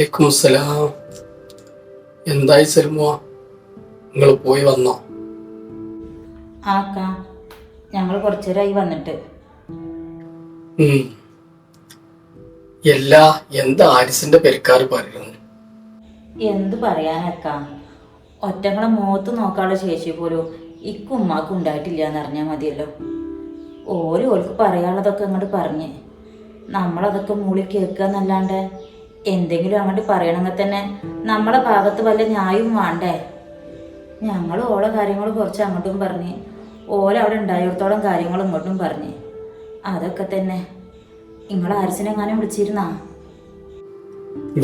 വാലിക്കും സലാം. എന്തായി സൽമോ, നിങ്ങൾ പോയി വന്നോ? ആക്ക ഞങ്ങൾ കുറച്ചേരായി വന്നിട്ട്. എല്ലാ എന്താ ആരിസിന്റെ പെരക്കാർ പറയുന്നു? എന്ത് പറയാനക്ക, ഒറ്റങ്ങളെ മുഖത്ത് നോക്കാനുള്ള ശേഷി പോലും ഇക്കും ഉമ്മാക്കും ഉണ്ടായിട്ടില്ല എന്ന് അറിഞ്ഞാൽ മതിയല്ലോ. ഓർക്ക് പറയാനുള്ളതൊക്കെ അങ്ങോട്ട് പറഞ്ഞ് നമ്മളതൊക്കെ മൂളി കേൾക്കുക എന്നല്ലാണ്ട് എന്തെങ്കിലും അങ്ങോട്ട് പറയണമെങ്കിൽ തന്നെ നമ്മളെ ഭാഗത്ത് വല്ല ന്യായവും വേണ്ടേ. ഞങ്ങൾ ഓളെ കാര്യങ്ങൾ കുറച്ച് അങ്ങോട്ടും പറഞ്ഞ് അവിടെ ഉണ്ടായിടത്തോളം കാര്യങ്ങൾ ഇങ്ങോട്ടും പറഞ്ഞ് അതൊക്കെ തന്നെ. നിങ്ങൾ ആരിസിനെങ്ങാനും വിളിച്ചിരുന്നാ?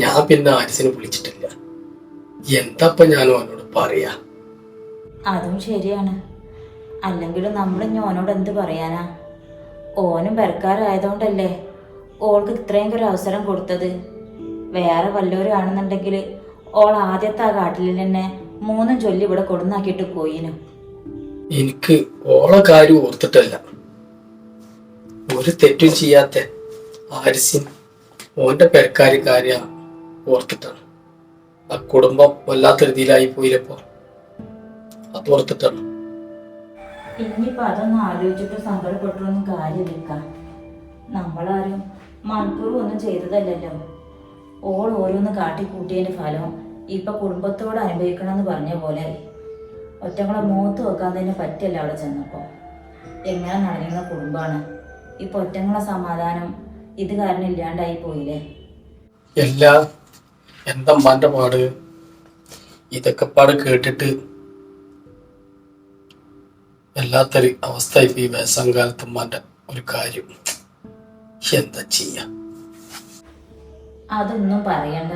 ഞാൻ പിന്നെ ആരിസിനെ വിളിച്ചിട്ടില്ല. എന്താപ്പ ഞാൻ അവനോട് പറയാ? അതും ശരിയാണ്. അല്ലെങ്കിലും നമ്മൾ ഇനി ഓനോട് എന്ത് പറയാനാ? ഓനും പെരക്കാരായതുകൊണ്ടല്ലേ ഓൾക്ക് ഇത്രയും ഒരു അവസരം കൊടുത്തത്. വേറെ വല്ലവരാണെന്നുണ്ടെങ്കിൽ ഓൾ ആദ്യത്തെ ആ കാട്ടിൽ തന്നെ 3 ചൊല്ലി ഇവിടെ കൊടുന്നാക്കിയിട്ട് പോയിനും. എനിക്ക് ഓളെ കാര്യം ഓർത്തിട്ടല്ല, ഒരു തെറ്റും ചെയ്യാത്ത ആരിസിൻ ഓന്റെ പെരക്കാരി കാര്യം ഓർത്തിട്ടാണ്. ആ കുടുംബം വല്ലാത്ത രീതിയിലായി പോയില്ലപ്പോ, അത് ഓർത്തിട്ടാണ്. ഇനിയിപ്പോൾ അതൊന്നും ആലോചിച്ചിട്ട് സങ്കടപ്പെട്ടൊന്നും കാര്യമില്ല. നമ്മളാരും മനഃപൂർവ്വം ഒന്നും ചെയ്തതല്ലല്ലോ. ഓരോന്ന് കാട്ടിക്കൂട്ടിയതിൻ്റെ ഫലം ഇപ്പം കുടുംബത്തോട് അനുഭവിക്കണമെന്ന് പറഞ്ഞ പോലെ ഒറ്റങ്ങളെ മുഖത്ത് വെക്കാൻ തന്നെ പറ്റില്ല. അവിടെ ചെന്നപ്പോൾ എങ്ങനെ നടന്നിരുന്ന കുടുംബമാണ്. ഇപ്പം ഒറ്റങ്ങളെ സമാധാനം ഇത് കാരണം ഇല്ലാണ്ടായി പോയില്ലേ. എല്ലാ എന്തമ്മാന്റെ പാട് ഇതൊക്കെ പാട് കേട്ടിട്ട് വല്ലാത്തൊരു അവസ്ഥ. ഇപ്പൊ ഈ വയസ്സാം കാലത്തമ്മാന്റെ ഒരു കാര്യം എന്താ ചെയ്യാ? അതൊന്നും പറയണ്ട.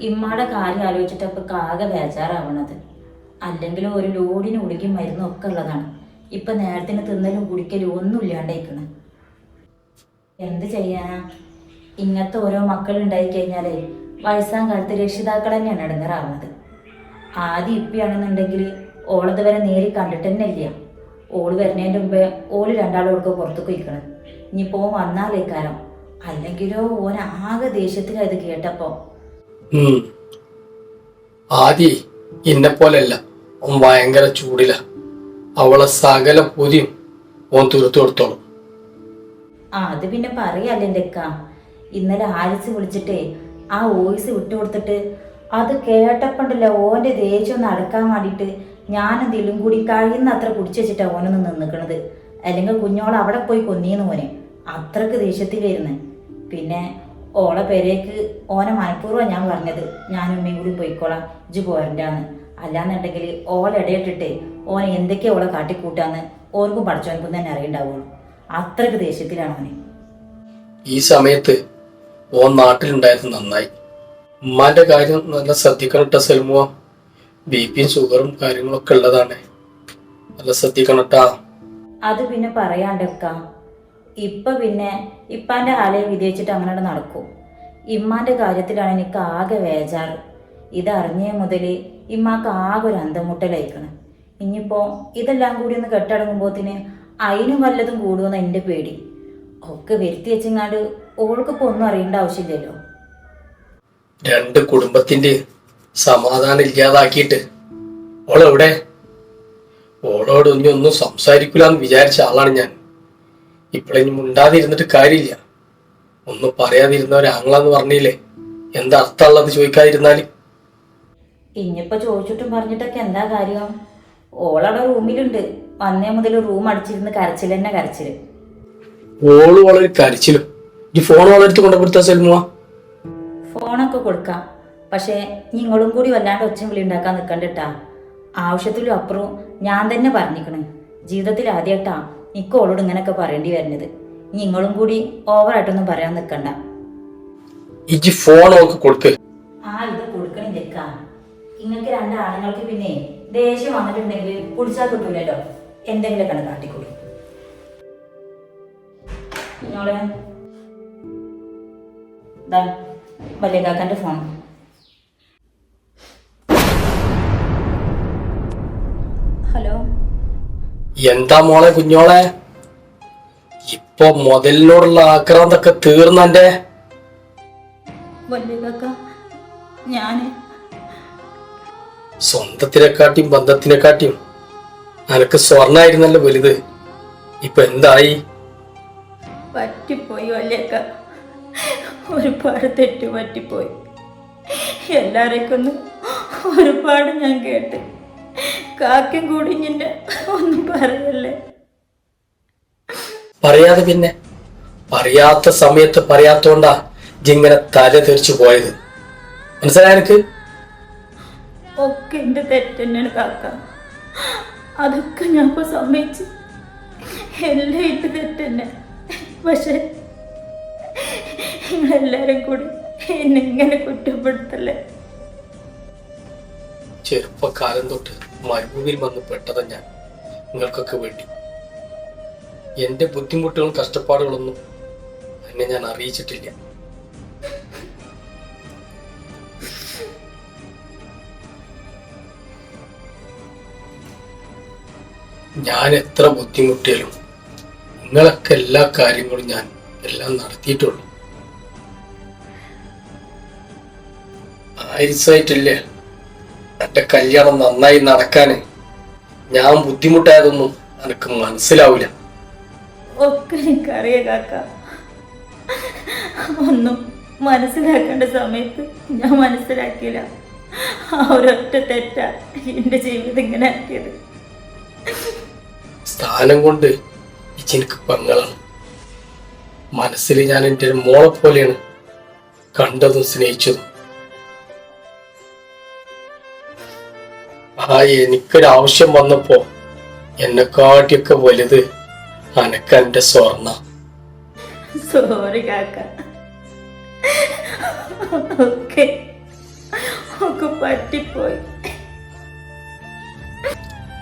ഇമ്മയുടെ കാര്യം ആലോചിച്ചിട്ടപ്പോൾ ആകെ ബേജാറാവണത്. അല്ലെങ്കിൽ ഒരു ലോഡിന് കുടിക്കും മരുന്നും ഒക്കെ ഉള്ളതാണ്. ഇപ്പം നേരത്തിന് തിന്നലും കുടിക്കലും ഒന്നും ഇല്ലാണ്ടായിക്കണ്. എന്ത് ചെയ്യാനാ? ഇങ്ങനത്തെ ഓരോ മക്കളുണ്ടായി കഴിഞ്ഞാലേ വയസ്സാം കാലത്ത് രക്ഷിതാക്കൾ തന്നെയാണ് ഇടങ്ങറാവുന്നത്. ആദ്യം ഇപ്പിയാണെന്നുണ്ടെങ്കിൽ ഓളത് വരെ നേരി കണ്ടിട്ട് തന്നെ ഇല്ല. ഓള് വരുന്നതിൻ്റെ മുമ്പേ ഓള് രണ്ടാളോടൊക്കെ പുറത്തേക്ക് വയ്ക്കണം. ഇനിയിപ്പോൾ വന്നാലേക്കാരം. അല്ലെങ്കിലോ ഓൻ ആകെ ദേഷ്യത്തിലായത് കേട്ടപ്പോ. ആദ്യ എന്നെ പോലെയല്ല, ഓൻ ഭയങ്കര ചൂടില. അവളെ സകല പൂതിയും ഓൻ തീർത്തു കൊടുത്തോളും. അത് പിന്നെ പറയാല്ലേ എൻ്റെ അക്ക. ഇന്നലെ ആരിസ് വിളിച്ചിട്ടേ ആ വോയിസ് വിട്ടുകൊടുത്തിട്ട് അത് കേട്ടപ്പോണ്ടല്ലോ ഓൻ്റെ ദേഷ്യം ഒന്ന് അടക്കാൻ വേണ്ടിയിട്ട് ഞാനെന്തെങ്കിലും കൂടി കഴിയുന്ന അത്ര കുടിച്ചു വെച്ചിട്ടാണ് ഓനൊന്ന് നിന്നിക്കണത്. അല്ലെങ്കിൽ കുഞ്ഞോളെ അവിടെ പോയി കൊന്നീന്ന് ഓനെ. അത്രക്ക് ദേഷ്യത്തിലായിരുന്നു. പിന്നെ ഓളെ പെരേക്ക് ഓനെ മനഃപൂർവ്വം ഞാൻ പറഞ്ഞത് ഞാനും ഉമ്മയും കൂടി പോയിക്കോളാം, ഇജ്ജ് പോരണ്ടാന്ന്. അല്ലാന്നുണ്ടെങ്കിൽ ഓളിടയിട്ടിട്ട് ഓനെ എന്തൊക്കെയാ ഓളെ കാട്ടിക്കൂട്ടാന്ന് ഓർക്കും പഠിച്ചോനക്കും തന്നെ അറിയണ്ടാവുള്ളൂ. അത്രക്ക് ദേഷ്യത്തിലാണ് ഓനെ. ഈ സമയത്ത് ഓൻ നാട്ടിലുണ്ടായത് നന്നായി. ഉമ്മാന്റെ കാര്യം നല്ല ശ്രദ്ധിക്കണം കേട്ടോ സൽമുവ. ബിപിയും ഷുഗറും കാര്യങ്ങളൊക്കെ ഉള്ളതാണ്, നല്ല ശ്രദ്ധിക്കണം കേട്ടാ. അത് പിന്നെ പറയാണ്ടെക്കാം. ഇപ്പം പിന്നെ ഇപ്പാൻ്റെ ആലയെ വിധിച്ചിട്ട് അങ്ങനെ നടക്കും. ഇമ്മാൻ്റെ കാര്യത്തിലാണ് എനിക്ക് ആകെ വേജാറ്. ഇതറിഞ്ഞേ മുതൽ ഇമ്മാക്ക് ആകെ ഒരു അന്തമുട്ടലയക്കണം. ഇനിയിപ്പോൾ ഇതെല്ലാം കൂടി ഒന്ന് കെട്ടടങ്ങുമ്പോത്തിന് അതിനും വല്ലതും കൂടുമെന്ന് എൻ്റെ പേടി. ഒക്കെ വരുത്തി വെച്ചെങ്ങാണ്ട് ഓൾക്കിപ്പോൾ ഒന്നും അറിയേണ്ട ആവശ്യമില്ലല്ലോ. രണ്ട് കുടുംബത്തിന്റെ സമാധാനം ഇല്ലാതാക്കിയിട്ട് ഓളെവിടെ? ഓളോട് ഒന്നും സംസാരിക്കൂലെന്ന് വിചാരിച്ച ആളാണ് ഞാൻ. ഇപ്പോഴെങ്കിലും മുണ്ടാതിരുന്നിട്ട് കാര്യമില്ല. ഒന്നും പറയാതിരുന്ന ഒരാങ്ങളെന്ന് പറഞ്ഞില്ലേ, എന്താ അർത്ഥമുള്ളത് ചോദിക്കാതിരുന്നാല്? ഇനിയിപ്പോൾ ചോദിച്ചിട്ടും പറഞ്ഞിട്ടൊക്കെ എന്താ കാര്യം? ഓളവിടെ റൂമിലുണ്ട്. വന്നേ മുതൽ റൂം അടിച്ചിരുന്ന് കരച്ചിൽ തന്നെ കരച്ചിൽ. ഓള് വളരെ കരച്ചിലും. ഈ ഫോൺ വളരെടുത്ത് കൊണ്ടുപോടുത്ത സെൽമുവ. ഫോണൊക്കെ കൊടുക്കാം, പക്ഷേ നിങ്ങളും കൂടി വല്ലാണ്ട് ഒച്ചയും വിളി ഉണ്ടാക്കാൻ നിൽക്കണ്ടിട്ടാ. ആവശ്യത്തിലും അപ്പുറവും ഞാൻ തന്നെ പറഞ്ഞിക്കണ്. ജീവിതത്തിൽ ആദ്യമായിട്ടാ നിക്ക് ഓളോട് ഇങ്ങനെയൊക്കെ പറയേണ്ടി വരുന്നത്. നിങ്ങളും കൂടി ഓവറായിട്ടൊന്നും പറയാൻ നിൽക്കണ്ട. ഇജ്ജ് ഫോൺ ഒക്കെ കൊടുക്ക്. ഇത് കൊടുക്കണില്ലേക്കാ. ഇങ്ങക്ക് 2 ആണുങ്ങൾക്ക് പിന്നെ ദേഷ്യം വന്നിട്ടുണ്ടെങ്കിൽ കുടിച്ചാൽ കിട്ടൂലല്ലോ. എന്തെങ്കിലുമൊക്കെ കാട്ടിക്കൂടി. നിങ്ങളെ വലിയ കാക്കൻ്റെ ഫോൺ. ഹലോ. എന്താ മോളെ കുഞ്ഞോളെ, ഇപ്പൊ മുതലിനോടുള്ള ആക്രാന്തൊക്കെ തീർന്നെ? വലിയ കാക്ക ഞാൻ സ്വന്തത്തിനെക്കാട്ടിയും ബന്ധത്തിനെക്കാട്ടിയും അനക്ക് സ്വർണ്ണായിരുന്നല്ലോ വലുത്. ഇപ്പൊ എന്തായി? പറ്റിപ്പോയി വല്യക്ക, ഒരുപാട് തെറ്റ് പറ്റിപ്പോയി. എല്ലാരെക്കൊന്നും ഒരുപാട് ഞാൻ കേട്ട്. കാക്കും കൂടി നിന്നെ ഒന്നും പറയല്ലേ. പറയാതെ പിന്നെ പറയാത്ത സമയത്ത് പറയാത്തോണ്ടാ ജിങ്ങനെ തല തെറിച്ചു പോയത്. മനസ്സിലായ എനിക്ക്? ഒക്കെ എൻ്റെ തെറ്റന്നെയാണ് കാക്ക. അതൊക്കെ ഞാൻ ഇപ്പോൾ സമ്മതിച്ചു. എല്ലാം ഇത് തെറ്റന്നെ. പക്ഷെ നിങ്ങളെല്ലാരും കൂടി എന്നെ ഇങ്ങനെ കുറ്റപ്പെടുത്തല്ലേ. ചെറുപ്പക്കാലം തൊട്ട് മരുഭൂമിയിൽ വന്ന് പെട്ടതാ ഞാൻ നിങ്ങൾക്കൊക്കെ വേണ്ടി. എന്റെ ബുദ്ധിമുട്ടുകളും കഷ്ടപ്പാടുകളൊന്നും എന്നെ ഞാൻ അറിയിച്ചിട്ടില്ല. ഞാൻ എത്ര ബുദ്ധിമുട്ടിയാലും നിങ്ങളൊക്കെ എല്ലാ കാര്യങ്ങളും ഞാൻ എല്ലാം നടത്തിയിട്ടുള്ളൂ. ആയിരസായിട്ടില്ലേ എന്റെ കല്യാണം നന്നായി നടക്കാന് ഞാൻ ബുദ്ധിമുട്ടായതൊന്നും എനിക്ക് മനസ്സിലാവില്ല. ഒക്കെ എനിക്കറിയാം കാക്ക. ഒന്നും മനസ്സിലാക്കേണ്ട സമയത്ത് ഞാൻ മനസ്സിലാക്കിയില്ല. ആ ഒരൊറ്റ തെറ്റാ എൻ്റെ ജീവിതം ഇങ്ങനെ ആക്കിയത്. സ്ഥാനം കൊണ്ട് എനിക്ക് പെങ്ങളാണ്. മനസ്സിൽ ഞാൻ എൻ്റെ ഒരു മോളെ പോലെയാണ് കണ്ടതും സ്നേഹിച്ചതും. ആ എനിക്കൊരാവശ്യം വന്നപ്പോ എന്നെക്കാട്ടിയൊക്കെ വലുത് അനക്ക് എന്റെ സ്വർണ്ണ. സോറി കാക്ക, ഒക്കെ പറ്റിപ്പോയി.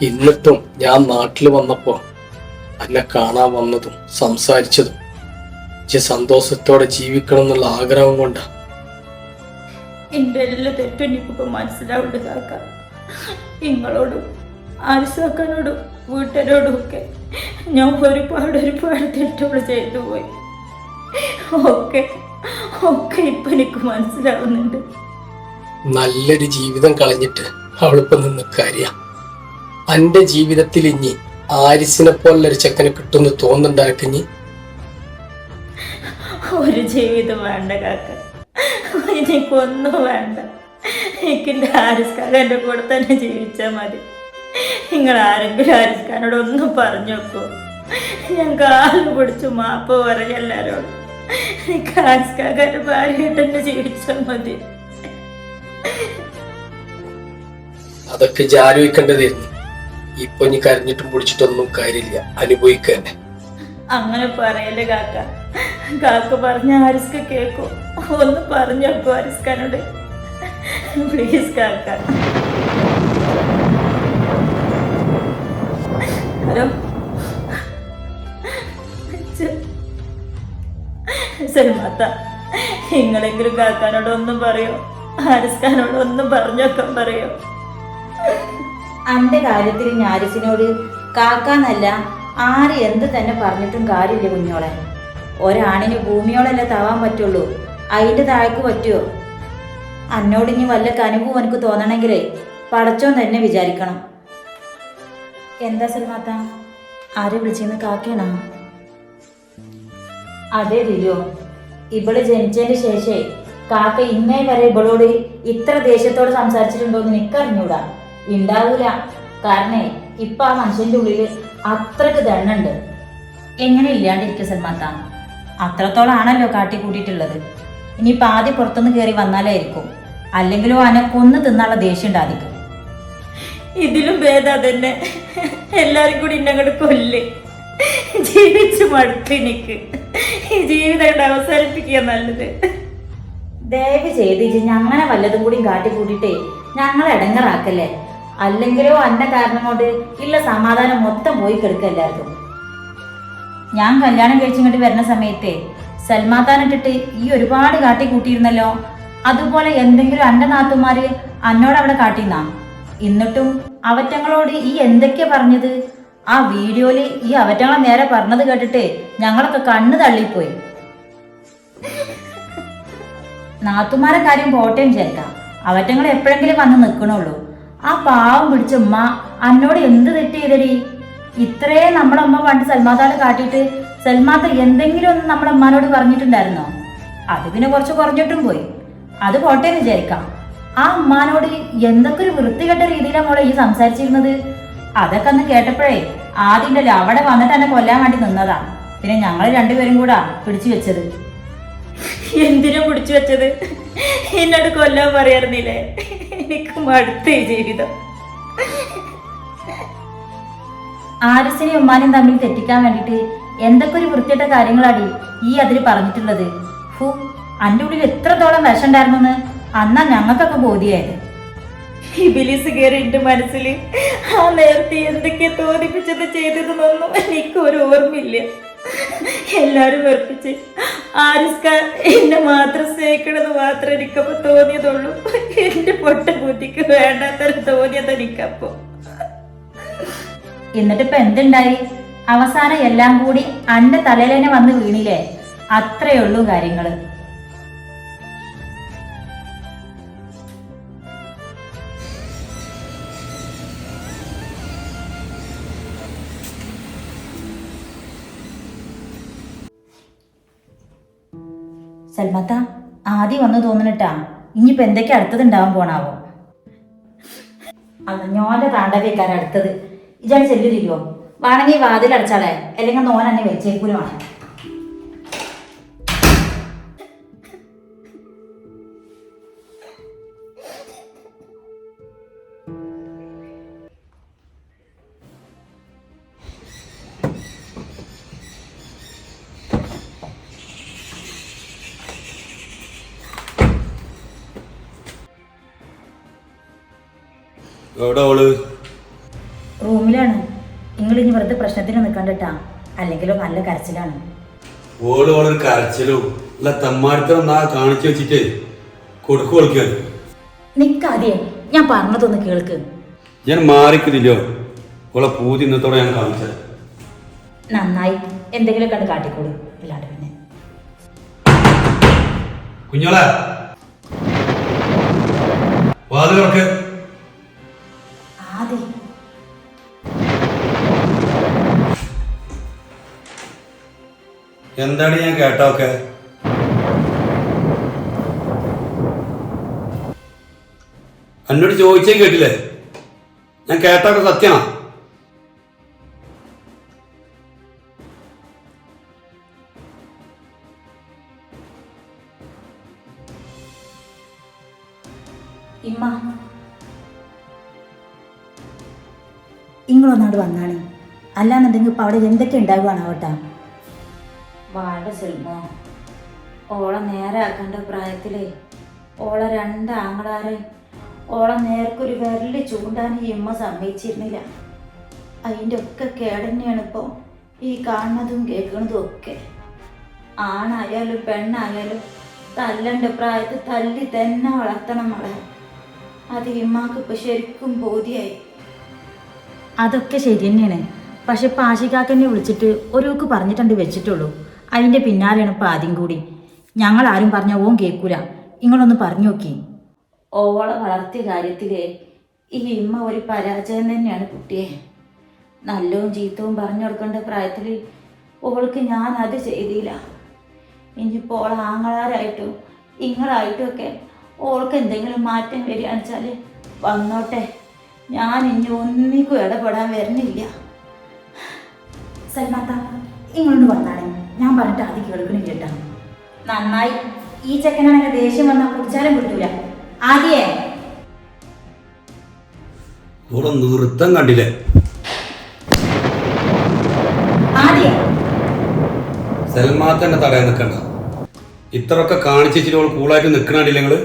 എന്നിട്ടും ഞാൻ നാട്ടിൽ വന്നപ്പോ എന്നെ കാണാൻ വന്നതും സംസാരിച്ചതും സന്തോഷത്തോടെ ജീവിക്കണം എന്നുള്ള ആഗ്രഹം കൊണ്ടാ. എന്റെ എല്ലാ തെറ്റും എനിക്കിപ്പോ മനസ്സിലാവുണ്ട് കാക്ക. നിങ്ങളോടും ആരിസാക്കാനോടും വീട്ടുകാരോടും ഒക്കെ ഞാൻ ഒരുപാട് തെറ്റുകൾ ചെയ്തു പോയി. ഒക്കെ ഇപ്പൊ എനിക്ക് മനസ്സിലാവുന്നുണ്ട്. നല്ലൊരു ജീവിതം കളഞ്ഞിട്ട് അവളിപ്പോ നിന്ന് കാര്യ. എന്റെ ജീവിതത്തിൽ ഇനി ആരിസിനെ പോലൊരു ചെക്കനെ കിട്ടുമെന്ന് തോന്നുന്നുണ്ടാക്കിഞ്ഞി. ഒരു ജീവിതം വേണ്ട കാക്ക, എനിക്കൊന്നും വേണ്ട. എനിക്കെന്റെ ആരിസ്കാരൻ്റെ കൂടെ തന്നെ ജീവിച്ചാൽ മതി. നിങ്ങൾ ആരെങ്കിലും ആരിസ്കാരനോട് ഒന്നും പറഞ്ഞു നോക്കൂ. ഞാൻ കാല് പിടിച്ചു മാപ്പ് പറയും എല്ലാരോടും. എനിക്ക് ആരിസ്കാരൻ്റെ ഭാര്യയായിട്ട് തന്നെ ജീവിച്ചാൽ മതി. അതൊക്കെ ആലോചിക്കേണ്ടതായിരുന്നു. ഇപ്പൊ നീ കരഞ്ഞിട്ടും പിടിച്ചിട്ടൊന്നും കാര്യമില്ല, അനുഭവിക്കന്നെ. അങ്ങനെ പറയല്ലേ കാക്ക. കാക്ക പറഞ്ഞ ആരിസ്ക കേക്കോ? ഒന്ന് പറഞ്ഞോക്കോ ആരിസ്കാനോട് പ്ലീസ് കാക്ക. ഹലോ സൽമാത്ത, നിങ്ങളെങ്കിലും കാക്കാനോട് ഒന്നും പറയോ? ആരിസ്കാനോട് ഒന്നും പറഞ്ഞോക്കാൻ പറയോ? അന്റെ കാര്യത്തിൽ ഞാരിസിനോട് കാക്കാന്നല്ല ആര് എന്ത് തന്നെ പറഞ്ഞിട്ടും കാര്യമില്ല കുഞ്ഞോളെ. ഒരാണിന് ഭൂമിയോളല്ലേ താവാൻ പറ്റുള്ളൂ, അതിൻ്റെ താഴേക്ക് പറ്റുമോ? അന്നോട് ഇനി വല്ല കനുവും എനിക്ക് തോന്നണമെങ്കിലേ പടച്ചോൻ തന്നെ വിചാരിക്കണം. എന്താ സൽമാത്ത, ആരെ വിളിച്ചെന്ന്? കാക്കയാണോ? അതെ ദിലോ, ഇവള് ജനിച്ചതിന് ശേഷേ കാക്ക ഇന്നേ വരെ ഇവളോട് ഇത്ര ദേഷ്യത്തോട് സംസാരിച്ചിട്ടുണ്ടോന്ന് എനിക്കറിഞ്ഞൂടാ. ഉണ്ടാവൂല. കാരണേ ഇപ്പൊ ആ മനുഷ്യന്റെ ഉള്ളില് അത്രക്ക് ദണ്ണുണ്ട്. എങ്ങനെ ഇല്ലാണ്ടിരിക്കും സൽമാത്ത? അത്രത്തോളാണല്ലോ കാട്ടിക്കൂട്ടിയിട്ടുള്ളത്. ഇനിയിപ്പൊ ആദ്യം പുറത്തുനിന്ന് കയറി വന്നാലായിരിക്കും, അല്ലെങ്കിലോ അനക്കൊന്ന് തിന്നാനുള്ള ദേഷ്യം ഉണ്ടായിരിക്കും. ഇതിലും ഭേദം തന്നെ എല്ലാരും കൂടി ഇന്നങ്ങോട്ട് കൊല്ല്. ജീവിച്ചു മടുത്ത് എനിക്ക് ഈ ജീവിതം അവസാനിപ്പിക്കുക നല്ലത്. ദയവ് ചെയ്ത് ഞങ്ങനെ വല്ലതും കൂടി കാട്ടിക്കൂട്ടിട്ടേ ഞങ്ങളെ ഇടങ്ങറാക്കല്ലേ. അല്ലെങ്കിലോ അന്ന കാരണം കൊണ്ട് ഇല്ല സമാധാനം മൊത്തം പോയി കിടക്കല്ലായിരുന്നു. ഞാൻ കല്യാണം കഴിച്ചിങ്ങോട്ട് വരുന്ന സമയത്തെ സൽമാത്താനിട്ടിട്ട് ഈ ഒരുപാട് കാട്ടിക്കൂട്ടിയിരുന്നല്ലോ. അതുപോലെ എന്തെങ്കിലും അന്റെ നാത്തുമാര് അന്നോട് അവിടെ കാട്ടിന്നാ? എന്നിട്ടും അവറ്റങ്ങളോട് ഈ എന്തൊക്കെയാ പറഞ്ഞത്? ആ വീഡിയോയില് ഈ അവറ്റങ്ങളെ നേരെ പറഞ്ഞത് കേട്ടിട്ട് ഞങ്ങളൊക്കെ കണ്ണ് തള്ളിപ്പോയി. നാത്തുമാരെ കാര്യം പോട്ടേം ചേർക്കാം, അവറ്റങ്ങൾ എപ്പോഴെങ്കിലും വന്ന് നിൽക്കണുള്ളൂ. ആ പാവം പിടിച്ച ഉമ്മ അന്നോട് എന്ത് തെറ്റ് ചെയ്തടി? ഇത്രയും നമ്മുടെ അമ്മ പണ്ട് സൽമാത്താട് കാട്ടിയിട്ട് സൽമാത്ത എന്തെങ്കിലും ഒന്ന് നമ്മുടെ അമ്മാനോട് പറഞ്ഞിട്ടുണ്ടായിരുന്നോ? അത് പിന്നെ കുറച്ച് കുറഞ്ഞിട്ടും പോയി. അത് പോട്ടെ വിചാരിക്കാം. ആ അമ്മാനോട് എന്തൊക്കെ ഒരു വൃത്തികെട്ട രീതിയിലാണ് മോളെ ഈ സംസാരിച്ചിരുന്നത്. അതൊക്കെ അന്ന് കേട്ടപ്പോഴേ ആദ്യണ്ടല്ലോ അവിടെ വന്നിട്ട് എന്നെ കൊല്ലാൻ വേണ്ടി നിന്നതാ. പിന്നെ ഞങ്ങൾ രണ്ടുപേരും കൂടാ പിടിച്ചു വെച്ചത്. എന്തിനാ പിടിച്ചു വെച്ചത്? എന്നോട് കൊല്ലാൻ പറയാറുന്നില്ലേ? എനിക്ക് മടുത്ത ജീവിതം. ആരിസിനെയും ഉമ്മാനെയും തമ്മിൽ തെറ്റിക്കാൻ വേണ്ടിയിട്ട് എന്തൊക്കെ ഒരു വൃത്തിയിട്ട കാര്യങ്ങളാടി ഈ അതിൽ പറഞ്ഞിട്ടുള്ളത്. ഹൂ, അന്റെ ഉള്ളിൽ എത്രത്തോളം വിഷം ഉണ്ടായിരുന്നെന്ന് അന്നാ ഞങ്ങൾക്കൊക്കെ ബോധ്യായത്. ഇബിലിസ് കയറി എന്റെ മനസ്സിൽ ആ നേരത്തെ എന്തൊക്കെ തോന്നിപ്പിച്ചത് ചെയ്തതെന്നൊന്നും എനിക്ക് ഒരു ഓർമ്മയില്ല. എല്ലാരും വെറുപ്പിച്ച് ആരിസ്ക എന്നെ മാത്രം സ്നേഹിക്കണമെന്ന് മാത്രം എനിക്കപ്പോ തോന്നിയതുള്ളൂ. എന്റെ പൊട്ട ബുദ്ധിക്ക് വേണ്ടാത്തരം തോന്നിയത് എനിക്കപ്പോ. എന്നിട്ടിപ്പോ എന്തുണ്ടായി? അവസാനം എല്ലാം കൂടി അന്റെ തലയിലേനെ വന്ന് വീണില്ലേ? അത്രയുള്ളൂ കാര്യങ്ങള്. സൽമത്ത ആദ്യം വന്ന് തോന്നണിട്ടാ. ഇനിയിപ്പോ എന്തൊക്കെ അടുത്തത് ഉണ്ടാവാൻ പോണാവോ? അത് ഞോന്റെ താണ്ടവേക്കാര അടുത്തത്. ഇജാണ് ചെല്ലുതിരുവോ? വേണമെങ്കിൽ വാതിൽ അടച്ചാളെ, അല്ലെങ്കിൽ നോൻ എന്നെ വെച്ചേക്കൂലാണ്. എവിടെ ഓള്? റൂമിലാണ്. നിങ്ങൾ ഇനി വെറുതെ പ്രശ്നത്തിന് നിൽക്കണ്ടട്ടാ, അല്ലെങ്കിലോ നല്ല കരച്ചിലാണ്. ഓളൊരു കരച്ചിലും അല്ല തമ്മാടിത്തരം കാണിച്ചു വെച്ചിട്ട് കൊടുക്കു കൊടുക്കാൻ നിക്കാതെ ഞാൻ പറഞ്ഞതൊന്ന് കേൾക്ക്. ഞാൻ മാറിക്കുന്നില്ലോ. ഓളെ പൂതി ഇന്നത്തോടെ ഞാൻ കാണിച്ചത്. നന്നായി, എന്തെങ്കിലും കണ്ട് കാട്ടിക്കോളൂ. അല്ലാണ്ട് പിന്നെ കുഞ്ഞോളെ വാതിലൊക്കെ ആദി എന്താണ് ഞാൻ കേട്ടോക്കെ? എന്നോട് ചോദിച്ചേ കേട്ടില്ലേ? ഞാൻ കേട്ടോക്കെ സത്യമാ. ഇമ്മ ഇങ്ങളൊന്നാട് വന്നാണ്. അല്ലാന്നുണ്ടെങ്കിൽ ഇപ്പം അവിടെ എന്തൊക്കെ ഉണ്ടാവുകയാണാവട്ടാ. വാഴ സെൽമോ, ഓളെ നേരെ ആക്കേണ്ട പ്രായത്തിലേ ഓളെ രണ്ടാങ്ങളാരെ ഓളെ നേർക്കൊരു വിരല് ചൂണ്ടാൻ ഈ ഇമ്മ സമ്മതിച്ചിരുന്നില്ല. അതിൻ്റെ ഒക്കെ കേടന്നെയാണ് ഇപ്പോൾ ഈ കാണുന്നതും കേൾക്കുന്നതും ഒക്കെ. ആണായാലും പെണ്ണായാലും തല്ലണ്ട പ്രായത്തിൽ തല്ലി തന്നെ വളർത്തണം മോളെ. അത് ഇമ്മാക്ക് ഇപ്പം ശരിക്കും ബോധ്യായി. അതൊക്കെ ശരി തന്നെയാണ്. പക്ഷെ ഇപ്പം ആശിക്കാക്കന്നെ വിളിച്ചിട്ട് ഒരുക്ക് പറഞ്ഞിട്ടുണ്ട് വെച്ചിട്ടുള്ളൂ. അതിൻ്റെ പിന്നാലെയാണ് ഇപ്പം ആദ്യം കൂടി. ഞങ്ങളാരും പറഞ്ഞ ഓൻ കേൾക്കൂല. നിങ്ങളൊന്ന് പറഞ്ഞു നോക്കി. ഓളെ വളർത്തിയ കാര്യത്തിൽ ഈ ഇമ്മ ഒരു പരാജയം തന്നെയാണ് കുട്ടിയെ. നല്ലവും ചീത്തവും പറഞ്ഞു കൊടുക്കേണ്ട പ്രായത്തിൽ ഓൾക്ക് ഞാൻ അത് ചെയ്തില്ല. ഇനിയിപ്പോൾ ഓളെ ആങ്ങളാരായിട്ടും ഇങ്ങളായിട്ടും ഒക്കെ ഓൾക്ക് എന്തെങ്കിലും മാറ്റം വരികയാണെന്ന് വെച്ചാൽ വന്നോട്ടെ. ഞാൻ ഇനി ഒന്നിക്കും ഇടപെടാൻ വരുന്നില്ല. സൽമാത്ത ഇങ്ങോട്ട് വന്നാണ്. ഞാൻ പറഞ്ഞിട്ട് ആദ്യം കേൾക്കണില്ല കേട്ടോ. നന്നായി. ഈ ചെക്കനാണെങ്കിൽ ദേഷ്യം വന്നാൽ കുടിച്ചാലും കിട്ടൂല. ആദ്യേ ഓളെ നൃത്തം കണ്ടില്ലേ? ആദ്യേ സൽമാത്തന്നെ തടയാൻ നിൽക്കണ്ട. ഇത്രയൊക്കെ കാണിച്ചിട്ട് ഓൾ കൂളായിട്ട് നിൽക്കണില്ല. നിങ്ങള്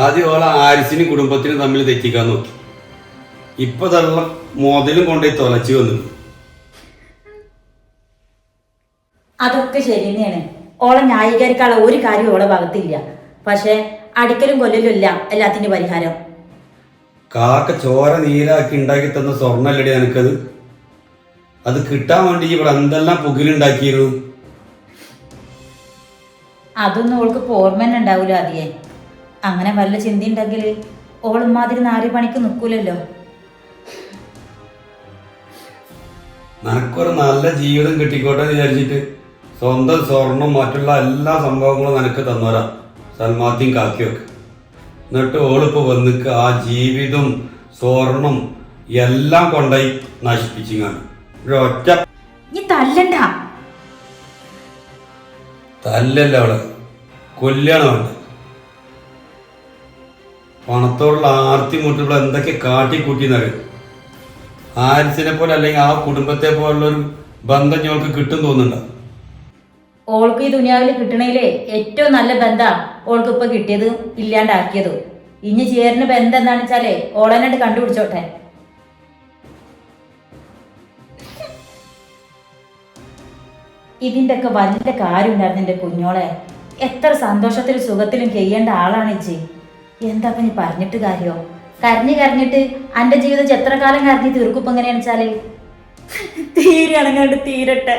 ആദ്യം ഓളെ ആരിസിനും കുടുംബത്തിനും തമ്മിൽ തെറ്റിക്കാൻ നോക്കി. ഇപ്പൊ തള്ള മുതലും കൊണ്ടുപോയി തൊലച്ചു വന്നു. അതൊക്കെ ശരി തന്നെയാണ്. ഓളെ ന്യായീകരിക്കാനുള്ള ഒരു കാര്യം ഓളെ ഭാഗത്തില്ല. പക്ഷെ അടിക്കലും കൊല്ലലും ഇല്ല എല്ലാത്തിന്റെ പരിഹാരം. കാക്ക ചോര നീരാക്കി ഉണ്ടാക്കി തന്ന സ്വർണ്ണല്ലടി എനിക്കത്. അത് കിട്ടാൻ വേണ്ടി ഇവിടെ എന്തെല്ലാം പുകിലുണ്ടാക്കിയിരുന്നു. അതൊന്നും ഓൾക്ക് ഓർമ്മ തന്നെ ഉണ്ടാവില്ല ആദ്യേ. അങ്ങനെ വല്ല ചിന്ത ഉണ്ടെങ്കിൽ ഓളുമാതിരി 4 പണിക്ക് നിൽക്കൂലല്ലോ. നിനക്കൊരു നല്ല ജീവിതം കിട്ടിക്കോട്ടെ എന്ന് വിചാരിച്ചിട്ട് സ്വന്തം സ്വർണം മറ്റുള്ള എല്ലാ സംഭവങ്ങളും നിനക്ക് തന്നോരാ സൽമാത്തിയും കാക്കിയൊക്കെ. എന്നിട്ട് ഓളിപ്പോൾ വന്നിക്ക് ആ ജീവിതം സ്വർണം എല്ലാം കൊണ്ടായി നശിപ്പിച്ചിങ്ങാണ്. ഒരൊറ്റ നീ തല്ലണ്ട. തല്ലല്ല അവളെ കൊല്ലാണ് വേണ്ടത്. പണത്തോടുള്ള ആർത്തി മുട്ടുള്ള എന്തൊക്കെ കാട്ടിക്കൂട്ടിന്നറിയും. ആരിസിനെ പോലെ അല്ലെങ്കിൽ ആ കുടുംബത്തെ പോലുള്ളൊരു ബന്ധം ഞങ്ങൾക്ക് കിട്ടും തോന്നുന്നുണ്ടോ? ഓൾക്ക് ഈ ദുനിയാവിൽ കിട്ടണേലേ ഏറ്റവും നല്ല ബന്ധാ ഓൾക്ക് ഇപ്പൊ കിട്ടിയത് ഇല്ലാണ്ടാക്കിയത്. ഇനി ചേരുന്ന ബന്ധം എന്താണെന്ന് വെച്ചാലേ ഓളനായിട്ട് കണ്ടുപിടിച്ചോട്ടെ. ഇതിൻ്റെ ഒക്കെ വലിയ കാര്യം ഉണ്ടായിരുന്നു എൻ്റെ കുഞ്ഞോളെ. എത്ര സന്തോഷത്തിലും സുഖത്തിലും ചെയ്യേണ്ട ആളാണ് ഇജ്ജി. എന്താ ഇനി പറഞ്ഞിട്ട് കാര്യോ? കരഞ്ഞിട്ട് എൻ്റെ ജീവിതം എത്ര കാലം കരഞ്ഞ് തീർക്കും എങ്ങനെയാണെന്ന് വെച്ചാല് തീരെ അണങ്ങാണ്ട് തീരട്ടെ.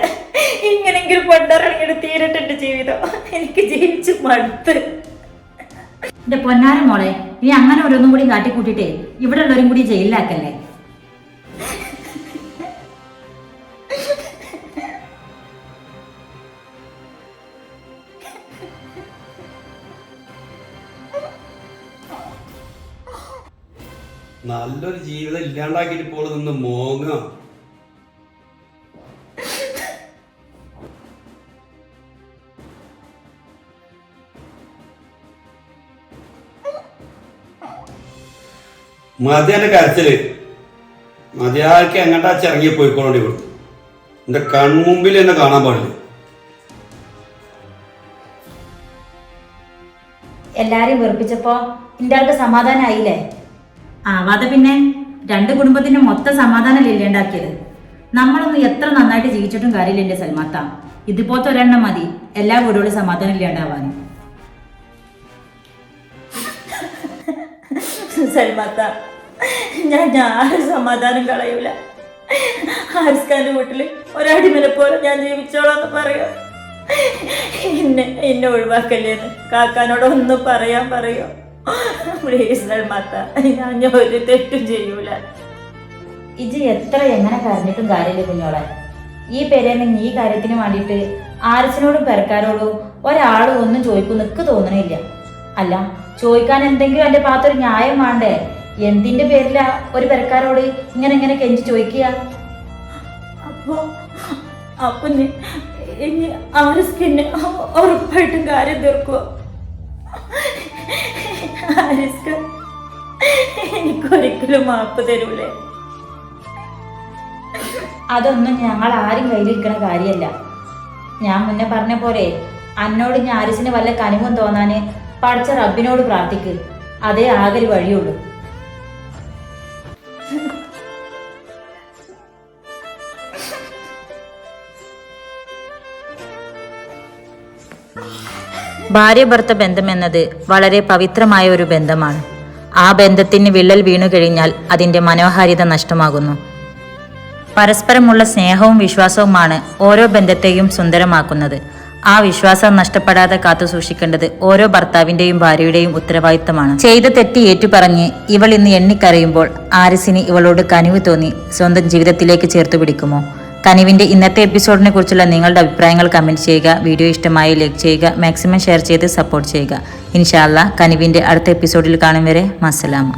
ഇങ്ങനെങ്കിലും കൊണ്ടറങ്ങാണ്ട് തീരട്ടെ എൻ്റെ ജീവിതം. എനിക്ക് ജീവിച്ച് മടുത്ത്. എൻ്റെ പൊന്നാര മോളെ, നീ അങ്ങനെ ഓരോന്നും കൂടി കാട്ടിക്കൂട്ടിട്ടേ ഇവിടെ ഉള്ളവരും കൂടി ജയിലിലാക്കല്ലേ. നല്ലൊരു ജീവിതം ഇല്ലാണ്ടാക്കിയിട്ട് ഇപ്പോൾ നിന്ന് മോങ്ങ. മതിയാന്റെ കരച്ചില് മതിയാക്കി എങ്ങോട്ടാ ചിറങ്ങി പോയിക്കോളേണ്ടി കൊടുത്തു. എന്റെ കൺമുമ്പിൽ എന്നെ കാണാൻ പാടില്ല. എല്ലാരെയും വെറുപ്പിച്ചപ്പോ ഇന്റെ ആൾക്ക് സമാധാനമായില്ലേ? ആവാതെ പിന്നെ 2 കുടുംബത്തിന്റെ മൊത്തം സമാധാനമല്ലേ ഇല്ലേണ്ടാക്കിയത്. നമ്മളൊന്നും എത്ര നന്നായിട്ട് ജീവിച്ചിട്ടും കാര്യമില്ല എന്റെ സൽമാത്ത. ഇതുപോലത്തെ ഒരെണ്ണം മതി എല്ലാ വീടുകളും സമാധാനം ഇല്ലാണ്ടാവാനും. സൽമാത്ത, ഞാൻ ആരും സമാധാനം കളയൂല. ഹാരിസ്ഖാന്റെ വീട്ടില് ഒരടിമനെ പോലെ ഞാൻ ജീവിച്ചോളാന്ന് പറയോ. എന്നെ ഒഴിവാക്കല്ലേന്ന് കാക്കാനോട് ഒന്ന് പറയാൻ പറയോ പ്ലീസ് സൽമാത്ത. ഞാൻ ഒരു തെറ്റും ചെയ്യൂല. ഇജ് എത്ര എങ്ങനെ കരഞ്ഞിട്ടും കാര്യമില്ല കുഞ്ഞോളെ. ഈ പേരേന്ന് ഈ കാര്യത്തിന് വേണ്ടിയിട്ട് ആരിസിനോടും പെരക്കാരോടും ഒരാളും ഒന്നും ചോദിക്കും നിക്ക് തോന്നണില്ല. അല്ല, ചോദിക്കാൻ എന്തെങ്കിലും എന്റെ ഭാഗത്തൊരു ന്യായം വേണ്ടേ? എന്തിന്റെ പേരിലാ ഒരു പെരക്കാരോട് ഇങ്ങനെ കെഞ്ചി ചോദിക്കുക? അപ്പൊ ഇനി ആരിസ്കിന് ഉറപ്പായിട്ടും കാര്യം തീർക്കുക. ആരിസ്ക എനിക്കൊരിക്കലും മാപ്പ് തരൂലേ? അതൊന്നും ഞങ്ങൾ ആരും കയ്യിലിരിക്കണ കാര്യമല്ല. ഞാൻ മുന്നേ പറഞ്ഞ പോലെ അന്നോട് ഞാൻ ആരിസിന് വല്ല കനിവും തോന്നാന് പഠിച്ച റബ്ബിനോട് പ്രാർത്ഥിക്ക്. അതേ ആകെ വഴിയുള്ളൂ. ഭാര്യ ഭർത്ത ബന്ധം എന്നത് വളരെ പവിത്രമായ ഒരു ബന്ധമാണ്. ആ ബന്ധത്തിന് വിള്ളൽ വീണു കഴിഞ്ഞാൽ അതിൻ്റെ മനോഹാരിത നഷ്ടമാകുന്നു. പരസ്പരമുള്ള സ്നേഹവും വിശ്വാസവുമാണ് ഓരോ ബന്ധത്തെയും സുന്ദരമാക്കുന്നത്. ആ വിശ്വാസം നഷ്ടപ്പെടാതെ കാത്തു സൂക്ഷിക്കേണ്ടത് ഓരോ ഭർത്താവിന്റെയും ഭാര്യയുടെയും ഉത്തരവാദിത്തമാണ്. ചെയ്ത തെറ്റ് ഏറ്റുപറഞ്ഞ് ഇവൾ ഇന്ന് എണ്ണിക്കരയുമ്പോൾ ആരിസിന് ഇവളോട് കനിവ് തോന്നി സ്വന്തം ജീവിതത്തിലേക്ക് ചേർത്തു പിടിക്കുമോ? കനിവിന്റെ ഇന്നത്തെ എപ്പിസോഡിനെ കുറിച്ചുള്ള നിങ്ങളുടെ അഭിപ്രായങ്ങൾ കമന്റ് ചെയ്യുക. വീഡിയോ ഇഷ്ടമായി ലൈക്ക് ചെയ്യുക. മാക്സിമം ഷെയർ ചെയ്ത് സപ്പോർട്ട് ചെയ്യുക. ഇൻഷാ അല്ലാഹ് കനിവിന്റെ അടുത്ത എപ്പിസോഡിൽ കാണും വരെ മസ്സലാമ.